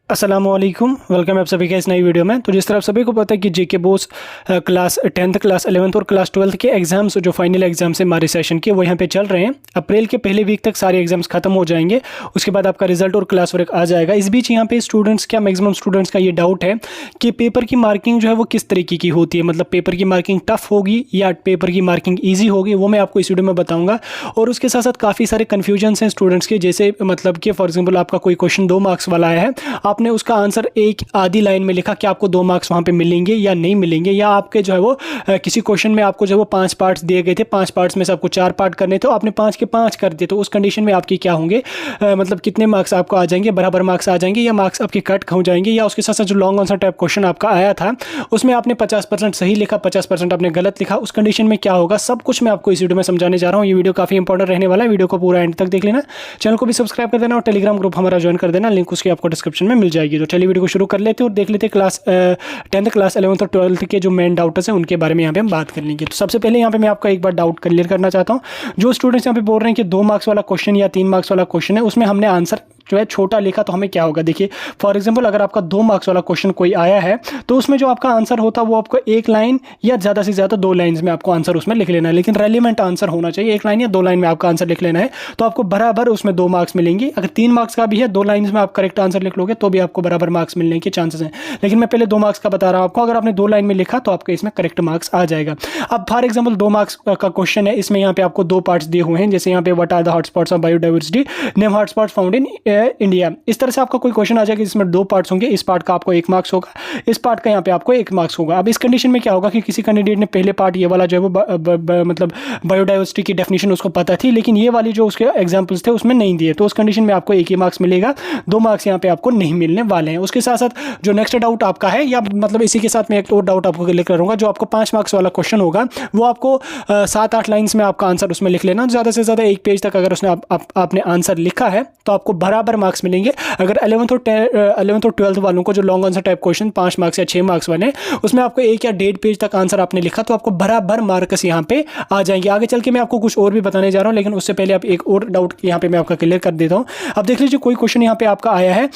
अस्सलामुअलैकुम, वेलकम है आप सभी का इस नई वीडियो में। तो जिस तरह आप सभी को पता है कि जेके Bose class 10th class 11th और क्लास 12th के एग्जाम्स जो फाइनल एग्जाम्स हैं हमारे सेशन के वो यहाँ पे चल रहे हैं। अप्रैल के पहले वीक तक सारे एग्जाम्स खत्म हो जाएंगे, उसके बाद आपका रिजल्ट और क्लास वर्क आ जाएगा। इस बीच यहाँ पे स्टूडेंट्स क्या मैक्सिमम स्टूडेंट्स का ये डाउट है कि पेपर की मार्किंग जो है वो किस तरीके की होती है, मतलब पेपर की मार्किंग टफ होगी या पेपर की मार्किंग ईजी होगी, वो मैं आपको इस वीडियो में बताऊँगा। और उसके साथ साथ काफ़ी सारे कन्फ्यूजन्स हैं स्टूडेंट्स के, जैसे मतलब कि फॉर एग्जाम्पल आपका कोई क्वेश्चन 2 मार्क्स वाला आया है, आपने उसका आंसर एक आधी लाइन में लिखा कि आपको 2 मार्क्स वहाँ पे मिलेंगे या नहीं मिलेंगे, या आपके जो है वो किसी क्वेश्चन में आपको जो है वो 5 पार्ट्स दिए गए थे, 5 पार्ट्स में से आपको 4 पार्ट करने थे, आपने 5 के 5 कर दिए, तो उस कंडीशन में आपकी क्या होंगे, मतलब कितने मार्क्स आपको आ जाएंगे, बराबर मार्क्स आ जाएंगे या मार्क्स आपके कट हो जाएंगे। या उसके साथ साथ जो लॉन्ग आंसर टाइप क्वेश्चन आपका आया था उसमें आपने 50% सही लिखा, 50% आपने गलत लिखा, उस कंडीशन में क्या होगा, सब कुछ मैं आपको इस वीडियो में समझाने जा रहा हूँ। ये वीडियो काफी इंपॉर्टेंट रहने वाला है, वीडियो को पूरा एंड तक देख लेना, चैनल को भी सब्सक्राइब कर देना और टेलीग्राम ग्रुप हमारा ज्वाइन कर देना, लिंक उसकी आपको डिस्क्रिप्शन में मिल जाएगी। तो चलिए वीडियो को शुरू कर लेते हैं और देख लेते हैं क्लास 10th क्लास 11th और 12th के जो मेन डाउटर्स हैं उनके बारे में यहाँ पे हम बात कर लेंगे। तो सबसे पहले यहाँ पे मैं आपका एक बार डाउट क्लियर करना चाहता हूँ। जो स्टूडेंट्स यहाँ पे बोल रहे हैं कि 2 मार्क्स वाला क्वेश्चन या 3 मार्क्स वाला क्वेश्चन है उसमें हमने आंसर जो है छोटा लिखा, तो हमें क्या होगा, देखिए फॉर एग्जांपल अगर आपका 2 मार्क्स वाला क्वेश्चन कोई आया है तो उसमें जो आपका आंसर होता है वो आपको 1 लाइन या ज़्यादा से ज़्यादा 2 लाइन्स में आपको आंसर उसमें लिख लेना है, लेकिन रेलिवेंट आंसर होना चाहिए। 1 लाइन या 2 लाइन में आपका आंसर लिख लेना है, तो आपको बराबर उसमें 2 मार्क्स मिलेंगे। अगर 3 मार्क्स का भी है, 2 लाइन्स में आप करेक्ट आंसर लिख लोगे तो भी आपको बराबर मार्क्स मिलने के चांसेस हैं। लेकिन मैं पहले 2 मार्क्स का बता रहा हूँ आपको, अगर आपने 2 लाइन में लिखा तो आपको इसमें करेक्ट मार्क्स आ जाएगा। अब फॉर एग्जाम्पल 2 मार्क्स का क्वेश्चन है, इसमें यहाँ पे आपको 2 पार्ट्स दिए हुए हैं, जैसे यहाँ पे what are the hotspots of biodiversity, name hotspots found in India. इस तरह से आपका कोई क्वेश्चन आ जाएगा जिसमें 2 पार्ट्स होंगे, इस पार्ट का आपको 1 मार्क्स होगा, इस पार्ट का यहाँ पे आपको 1 मार्क्स होगा। अब इस कंडीशन में क्या होगा कि किसी कैंडिडेट ने पहले पार्ट ये वाला जो है वो मतलब बायोडाइवर्सिटी की डेफिनेशन उसको पता थी, लेकिन ये वाली जो उसके एग्जाम्पल्स थे उसमें नहीं दिए, तो उस कंडीशन में आपको 1 ही मार्क्स मिलेगा, 2 मार्क्स यहाँ पे आपको नहीं मिलने वाले हैं। उसके साथ साथ जो नेक्स्ट डाउट आपका है, या मतलब इसी के साथ मैं एक और डाउट आपको क्लियर करूंगा, जो आपको 5 मार्क्स वाला क्वेश्चन होगा वो आपको 7-8 लाइन्स में आपका आंसर उसमें लिख लेना, ज़्यादा से ज़्यादा 1 पेज तक अगर उसने आपने आंसर लिखा है तो आपको बराबर मार्क्स मिलेंगे। अगर 11th और 12th वालों को जो long answer type question 5 marks या 6 मार्क्स वाले उसमें आपको 1 या 1.5 पेज तक आंसर आपने लिखा तो आपको बराबर मार्क्स यहाँ पे आ जाएंगे। आगे चल के मैं आपको कुछ और भी बताने जा रहा हूँ, लेकिन उससे पहले आप एक और डाउट यहाँ पे मैं आपका क्लियर कर देता हूँ। अब देख लीजिए कोई क्वेश्चन यहाँ पे आपका आया है,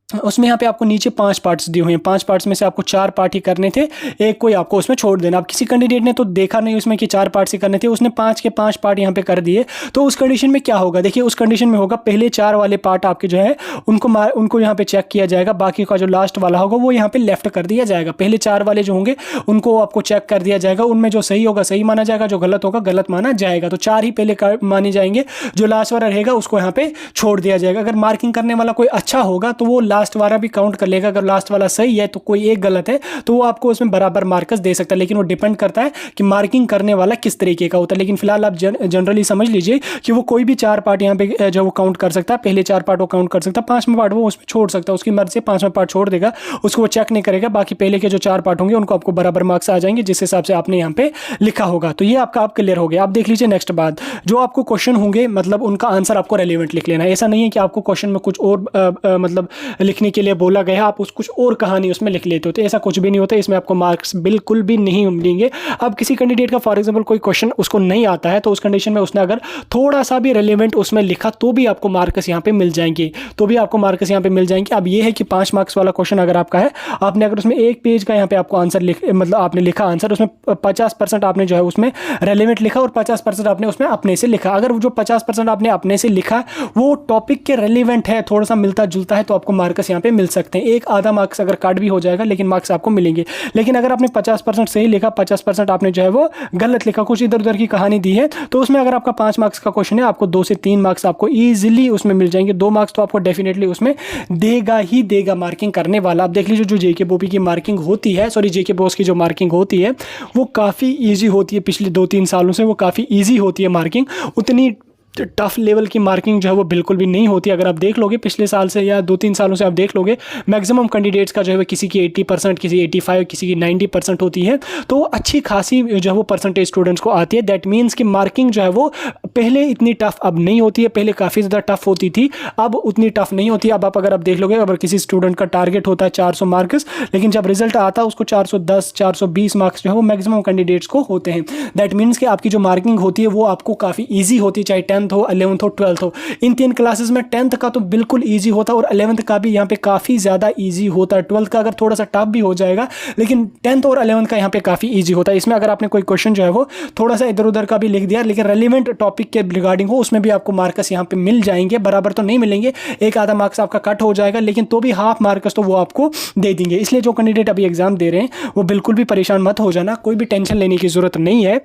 उसमें यहाँ पे आपको नीचे 5 पार्ट्स दिए हुए हैं, 5 पार्ट्स में से आपको 4 पार्ट ही करने थे, एक कोई आपको उसमें छोड़ देना। अब किसी कैंडिडेट ने तो देखा नहीं उसमें कि 4 पार्ट्स ही करने थे, उसने 5 के 5 पार्ट यहाँ पे कर दिए, तो उस कंडीशन में क्या होगा, देखिए उस कंडीशन में होगा पहले 4 वाले पार्ट आपके जो है उनको यहाँ पे चेक किया जाएगा, बाकी का जो लास्ट वाला होगा वो यहाँ पे लेफ्ट कर दिया जाएगा। पहले 4 वाले जो होंगे उनको आपको चेक कर दिया जाएगा, उनमें जो सही होगा सही माना जाएगा, जो गलत होगा गलत माना जाएगा, तो 4 ही पहले माने जाएंगे, जो लास्ट वाला रहेगा उसको यहाँ पे छोड़ दिया जाएगा। अगर मार्किंग करने वाला कोई अच्छा होगा तो वो लास्ट वाला भी काउंट कर लेगा, अगर लास्ट वाला सही है तो कोई एक गलत है तो वो आपको उसमें बराबर मार्क्स दे सकता है, लेकिन वो डिपेंड करता है कि मार्किंग करने वाला किस तरीके का होता है। लेकिन फिलहाल आप जनरली समझ लीजिए कि वो कोई भी 4 पार्ट यहाँ पे जो वो काउंट कर सकता है, पहले 4 पार्ट वो काउंट कर सकता है, 5वां पार्ट वो उसमें छोड़ सकता है, उसकी मर्जी से 5वां पार्ट छोड़ देगा, उसको वो चेक नहीं करेगा, बाकी पहले के जो 4 पार्ट होंगे उनको आपको बराबर मार्क्स आ जाएंगे जिस हिसाब से आपने यहाँ पे लिखा होगा। तो ये आपका आप क्लियर हो गया। आप देख लीजिए नेक्स्ट बात, जो आपको क्वेश्चन होंगे मतलब उनका आंसर आपको रेलिवेंट लिख लेना है। ऐसा नहीं है कि आपको क्वेश्चन में कुछ और मतलब लिखने के लिए बोला गया, आप कुछ और कहानी उसमें लिख लेते होते, ऐसा कुछ भी नहीं होता, इसमें आपको मार्क्स बिल्कुल भी नहीं मिलेंगे। अब किसी कैंडिडेट का फॉर एग्जांपल कोई क्वेश्चन उसको नहीं आता है, तो उस कंडीशन में उसने अगर थोड़ा सा भी रेलेवेंट उसमें लिखा तो भी आपको मार्क्स यहाँ पे मिल जाएंगे, अब ये है कि 5 मार्क्स वाला क्वेश्चन अगर आपका है, आपने अगर उसमें 1 पेज का यहाँ पे आपको आंसर मतलब आपने लिखा आंसर, उसमें 50% आपने जो है उसमें रेलेवेंट लिखा और 50% आपने उसमें अपने से लिखा। अगर जो 50% आपने अपने से लिखा वो टॉपिक के रेलिवेंट है, थोड़ा सा मिलता जुलता है, तो आपको मार्क्स यहाँ पे मिल सकते हैं। एक आधा मार्क्स अगर काट भी हो जाएगा लेकिन मार्क्स आपको मिलेंगे। लेकिन अगर आपने 50% सही लिखा, 50% आपने जो है वो गलत लिखा, कुछ इधर उधर की कहानी दी है, तो उसमें अगर आपका 5 मार्क्स का क्वेश्चन है, आपको 2 से 3 मार्क्स आपको इजीली उसमें मिल जाएंगे। 2 मार्क्स तो आपको डेफिनेटली उसमें देगा ही देगा मार्किंग करने वाला। आप देख लीजिए जो जेके बोपी की मार्किंग होती है, सॉरी जेके बोस की जो मार्किंग होती है वो काफ़ी ईजी होती है, पिछले 2-3 सालों से वो काफ़ी ईजी होती है मार्किंग, उतनी टफ लेवल की मार्किंग जो है वो बिल्कुल भी नहीं होती। अगर आप देख लोगे पिछले साल से या 2-3 सालों से आप देख लोगे, मैक्सिमम कैंडिडेट्स का जो है किसी की 80%, किसी 85%, किसी की 90% होती है, तो अच्छी खासी जो है वो परसेंटेज स्टूडेंट्स को आती है। दैट मीन्स कि मार्किंग जो है वो पहले इतनी टफ अब नहीं होती है, पहले काफ़ी ज़्यादा टफ होती थी, अब उतनी टफ नहीं होती। अब आप अगर आप देख लोगे, अगर किसी स्टूडेंट का टारगेट होता है 400 मार्क्स, लेकिन जब रिजल्ट आता है उसको 410, 420 मार्क्स जो है वो मैक्सिमम कैंडिडेट्स को होते हैं। दैट मीन्स कि आपकी जो मार्किंग होती है वो आपको काफ़ी ईजी होती है, चाहे 10th 10th हो, 11th हो, 12th हो, इन 3 क्लासेस में 10th का तो बिल्कुल ईजी होता है और 11th का भी यहाँ पे काफ़ी ज़्यादा ईजी होता है। 12th का अगर थोड़ा सा टफ भी हो जाएगा, लेकिन 10th और 11th का यहाँ पे काफ़ी ईजी होता है। इसमें अगर आपने कोई क्वेश्चन जो है वो थोड़ा सा इधर उधर का भी लिख दिया, लेकिन रेलिवेंट टॉपिक के रिगार्डिंग हो, उसमें भी आपको मार्क्स यहाँ पे मिल जाएंगे। बराबर तो नहीं मिलेंगे, एक आधा मार्क्स आपका कट हो जाएगा, लेकिन तो भी हाफ मार्क्स तो वो आपको दे देंगे। इसलिए जो कैंडिडेट अभी एग्जाम दे रहे हैं वो बिल्कुल भी परेशान मत हो जाना, कोई भी टेंशन लेने की ज़रूरत नहीं है।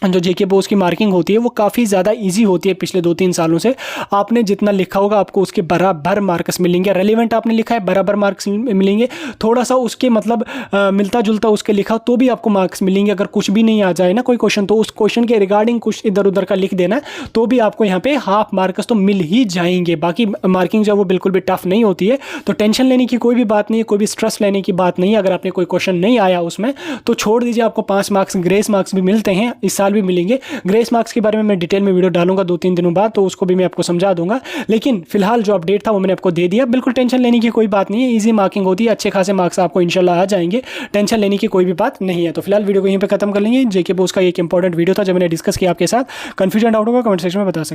जो जेके बोस की मार्किंग होती है वो काफ़ी ज़्यादा इजी होती है। पिछले 2-3 सालों से आपने जितना लिखा होगा आपको उसके बराबर मार्क्स मिलेंगे। रेलिवेंट आपने लिखा है, बराबर मार्क्स मिलेंगे। थोड़ा सा उसके मतलब मिलता जुलता उसके लिखा तो भी आपको मार्क्स मिलेंगे। अगर कुछ भी नहीं आ जाए ना कोई क्वेश्चन, तो उस क्वेश्चन के रिगार्डिंग कुछ इधर उधर का लिख देना, तो भी आपको यहाँ पे हाफ मार्क्स तो मिल ही जाएंगे। बाकी मार्किंग जो है वो बिल्कुल भी टफ नहीं होती है, तो टेंशन लेने की कोई भी बात नहीं है, कोई भी स्ट्रेस लेने की बात नहीं है। अगर आपने कोई क्वेश्चन नहीं आया उसमें तो छोड़ दीजिए, आपको 5 मार्क्स ग्रेस मार्क्स भी मिलते हैं, इस साल भी मिलेंगे। ग्रेस मार्क्स के बारे में मैं डिटेल में वीडियो डालूंगा 2-3 दिनों बाद, तो उसको भी मैं आपको समझा दूंगा। लेकिन फिलहाल जो अपडेट था वो मैंने आपको दे दिया। बिल्कुल टेंशन लेने की कोई बात नहीं है, इजी मार्किंग होती है, अच्छे खासे मार्क्स आपको इंशाल्लाह आ जाएंगे, टेंशन लेने की कोई भी बात नहीं है। तो फिलहाल वीडियो को यहीं पे खत्म कर लेंगे। जेके बोस का एक इंपॉर्टेंट वीडियो था जो मैंने डिस्कस किया आपके साथ। कंफ्यूजन डाउट होगा कमेंट सेक्शन में बता सकते हैं।